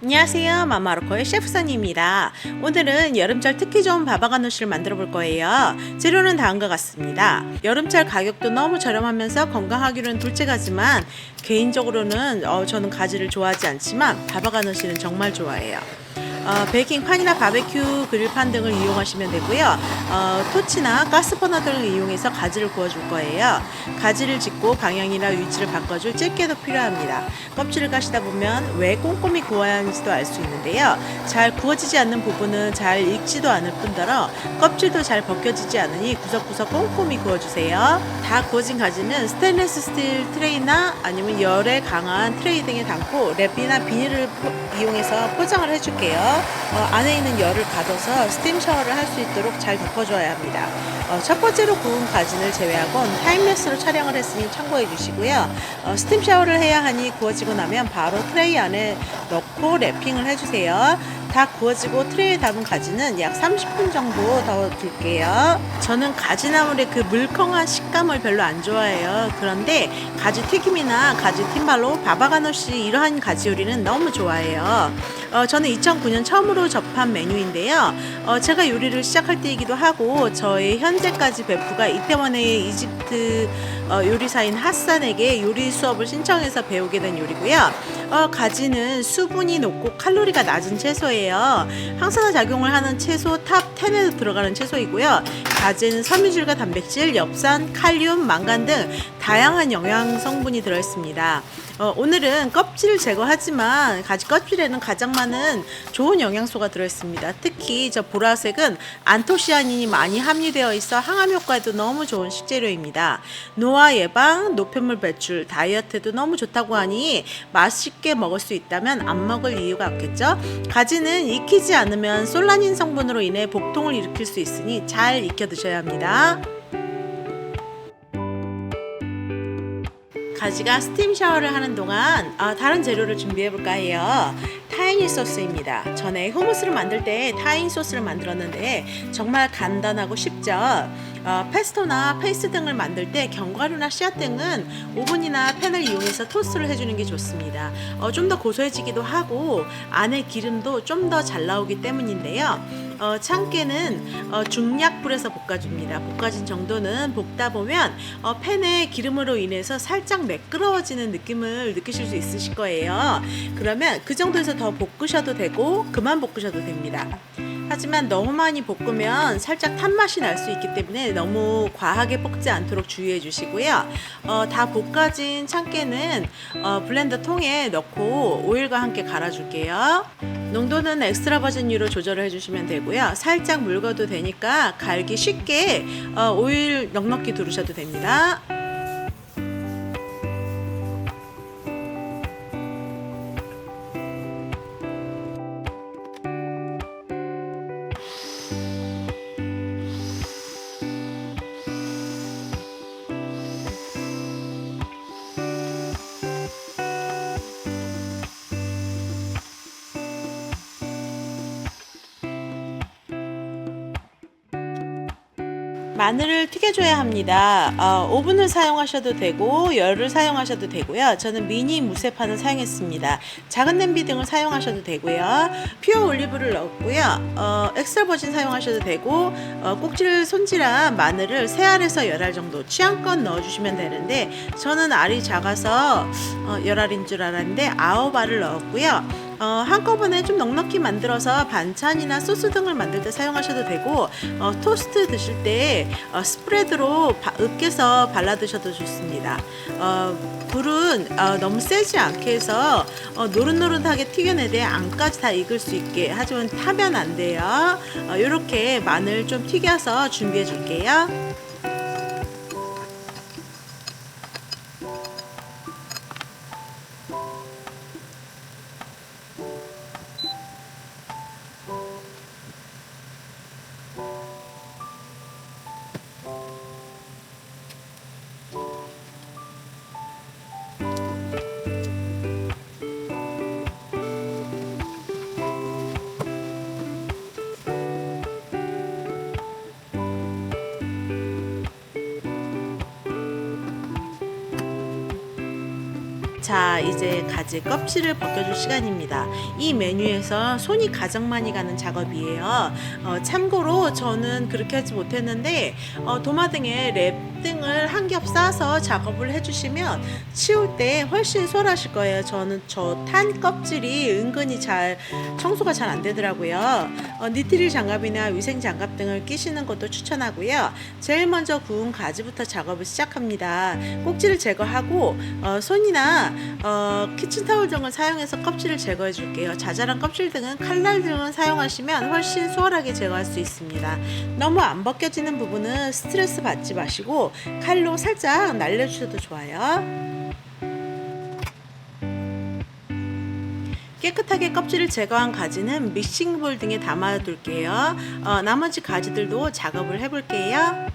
안녕하세요. 마마로코의 셰프선입니다. 오늘은 여름철 특히 좋은 바바가누시를 만들어 볼 거예요. 재료는 다음과 같습니다. 여름철 가격도 너무 저렴하면서 건강하기로는 둘째가지만 개인적으로는 저는 가지를 좋아하지 않지만 바바가누시는 정말 좋아해요. 베이킹판이나 바베큐 그릴판 등을 이용하시면 되고요. 토치나 가스버너 등을 이용해서 가지를 구워줄 거예요. 가지를 짚고 방향이나 위치를 바꿔줄 집게도 필요합니다. 껍질을 까시다 보면 왜 꼼꼼히 구워야 하는지도 알 수 있는데요. 잘 구워지지 않는 부분은 잘 익지도 않을 뿐더러 껍질도 잘 벗겨지지 않으니 구석구석 꼼꼼히 구워주세요. 다 구워진 가지는 스테인리스 스틸 트레이나 아니면 열에 강한 트레이 등에 담고 랩이나 비닐을 이용해서 포장을 해줄게요. 안에 있는 열을 가둬서 스팀 샤워를 할 수 있도록 잘 덮어줘야 합니다. 첫 번째로 구운 가지를 제외하곤 타임랩스로 촬영을 했으니 참고해 주시고요. 스팀 샤워를 해야 하니 구워지고 나면 바로 트레이 안에 넣고 랩핑을 해주세요. 다 구워지고 트레이에 담은 가지는 약 30분 정도 더 둘게요. 저는 가지나물의 그 물컹한 식감을 별로 안 좋아해요. 그런데 가지 튀김이나 가지 틴발로 바바가누시 이러한 가지 요리는 너무 좋아해요. 저는 2009년 처음으로 접한 메뉴인데요. 제가 요리를 시작할 때이기도 하고 저의 현재까지 베프가 이태원의 이집트 요리사인 하산에게 요리 수업을 신청해서 배우게 된 요리고요. 가지는 수분이 높고 칼로리가 낮은 채소예요. 항산화 작용을 하는 채소 탑 10에 들어가는 채소이고요. 가지는 섬유질과 단백질, 엽산, 칼륨, 망간 등 다양한 영양 성분이 들어있습니다. 오늘은 껍질을 제거하지만 가지 껍질에는 가장 많은 좋은 영양소가 들어있습니다. 특히 저 보라색은 안토시아닌이 많이 함유되어 있어 항암 효과에도 너무 좋은 식재료입니다. 노화 예방, 노폐물 배출, 다이어트에도 너무 좋다고 하니 맛있게 먹을 수 있다면 안 먹을 이유가 없겠죠. 가지는 익히지 않으면 솔라닌 성분으로 인해 복통을 일으킬 수 있으니 잘 익혀 드셔야 합니다. 가지가 스팀 샤워를 하는 동안 다른 재료를 준비해 볼까 해요. 타히니 소스입니다. 전에 후무스를 만들 때 타히니 소스를 만들었는데 정말 간단하고 쉽죠. 페스토나 페이스트 등을 만들 때 견과류나 씨앗 등은 오븐이나 팬을 이용해서 토스트를 해주는 게 좋습니다. 좀 더 고소해지기도 하고 안에 기름도 좀 더 잘 나오기 때문인데요. 참깨는 중약불에서 볶아줍니다. 볶아진 정도는 볶다 보면 팬의 기름으로 인해서 살짝 매끄러워지는 느낌을 느끼실 수 있으실 거예요. 그러면 그 정도에서 더 볶으셔도 되고 그만 볶으셔도 됩니다. 하지만 너무 많이 볶으면 살짝 탄맛이 날 수 있기 때문에 너무 과하게 볶지 않도록 주의해 주시고요. 다 볶아진 참깨는 블렌더 통에 넣고 오일과 함께 갈아줄게요. 농도는 엑스트라 버진유로 조절을 해주시면 되고요. 살짝 묽어도 되니까 갈기 쉽게 오일 넉넉히 두르셔도 됩니다. 마늘을 튀겨줘야 합니다. 오븐을 사용하셔도 되고 열을 사용하셔도 되고요. 저는 미니 무쇠판을 사용했습니다. 작은 냄비 등을 사용하셔도 되고요. 퓨어 올리브를 넣었고요. 엑스트라 버진 사용하셔도 되고 꼭지를 손질한 마늘을 3알에서 10알 정도 취향껏 넣어주시면 되는데 저는 알이 작아서 10알인 줄 알았는데 9알을 넣었고요. 한꺼번에 좀 넉넉히 만들어서 반찬이나 소스 등을 만들 때 사용하셔도 되고 토스트 드실 때 스프레드로 으깨서 발라 드셔도 좋습니다. 불은 너무 세지 않게 해서 노릇노릇하게 튀겨내되 안까지 다 익을 수 있게, 하지만 타면 안 돼요. 이렇게 마늘 좀 튀겨서 준비해 줄게요. 자, 이제 가지 껍질을 벗겨줄 시간입니다. 이 메뉴에서 손이 가장 많이 가는 작업이에요. 참고로 저는 그렇게 하지 못했는데 도마등에 랩 등을 한 겹 싸서 작업을 해주시면 치울 때 훨씬 수월하실 거예요. 저는 저 탄 껍질이 은근히 청소가 잘 안 되더라고요. 니트릴 장갑이나 위생 장갑 등을 끼시는 것도 추천하고요. 제일 먼저 구운 가지부터 작업을 시작합니다. 꼭지를 제거하고 손이나 키친타올 등을 사용해서 껍질을 제거해 줄게요. 자잘한 껍질 등은 칼날 등을 사용하시면 훨씬 수월하게 제거할 수 있습니다. 너무 안 벗겨지는 부분은 스트레스 받지 마시고 칼로 살짝 날려주셔도 좋아요. 깨끗하게 껍질을 제거한 가지는 믹싱볼 등에 담아둘게요. 나머지 가지들도 작업을 해볼게요.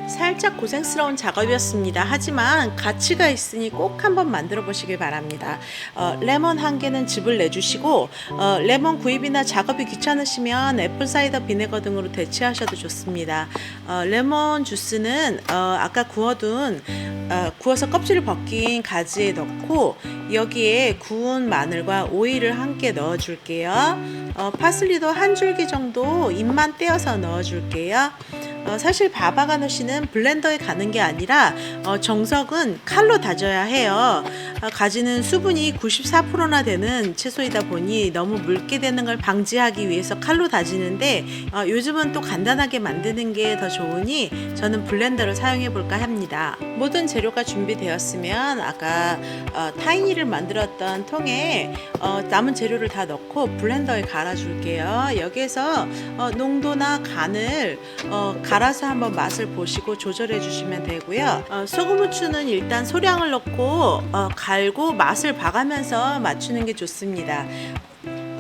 살짝 고생스러운 작업이었습니다. 하지만 가치가 있으니 꼭 한번 만들어 보시길 바랍니다. 레몬 한 개는 즙을 내주시고 레몬 구입이나 작업이 귀찮으시면 애플사이더 비네거 등으로 대체하셔도 좋습니다. 레몬 주스는 아까 구워서 껍질을 벗긴 가지에 넣고 여기에 구운 마늘과 오이를 함께 넣어줄게요. 파슬리도 한 줄기 정도 잎만 떼어서 넣어줄게요. 사실 바바가누시는 블렌더에 가는 게 아니라 정석은 칼로 다져야 해요. 가지는 수분이 94%나 되는 채소이다 보니 너무 묽게 되는 걸 방지하기 위해서 칼로 다지는데 요즘은 또 간단하게 만드는 게 더 좋으니 저는 블렌더를 사용해 볼까 합니다. 모든 재료가 준비되었으면 아까 타이니를 만들었던 통에 남은 재료를 다 넣고 블렌더에 갈아 줄게요. 여기에서 농도나 간을 갈아서 한번 맛을 보시고 조절해 주시면 되고요. 소금 후추는 일단 소량을 넣고 갈고 맛을 봐가면서 맞추는 게 좋습니다.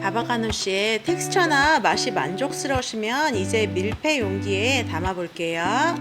바바가누시의 텍스처나 맛이 만족스러우시면 이제 밀폐 용기에 담아 볼게요.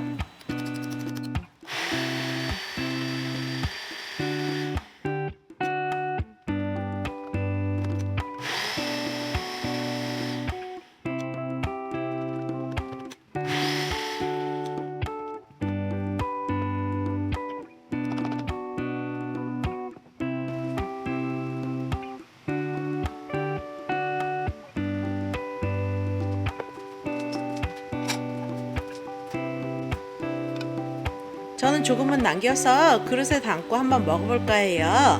저는 조금은 남겨서 그릇에 담고 한번 먹어볼까 해요.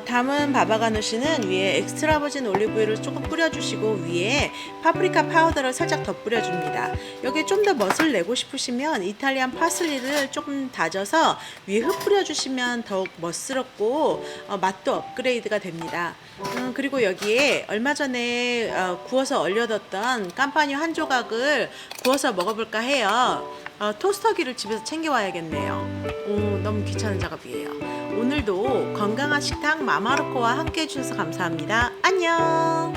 담은 바바가누시는 위에 엑스트라 버진 올리브유를 조금 뿌려주시고 위에 파프리카 파우더를 살짝 더 뿌려줍니다. 여기에 좀 더 멋을 내고 싶으시면 이탈리안 파슬리를 조금 다져서 위에 흩뿌려주시면 더욱 멋스럽고 맛도 업그레이드가 됩니다. 그리고 여기에 얼마 전에 구워서 얼려뒀던 깜파뉴 한 조각을 구워서 먹어볼까 해요. 토스터기를 집에서 챙겨와야겠네요. 너무 귀찮은 작업이에요. 오늘도 건강한 식탁 마마루코와 함께 해주셔서 감사합니다. 안녕.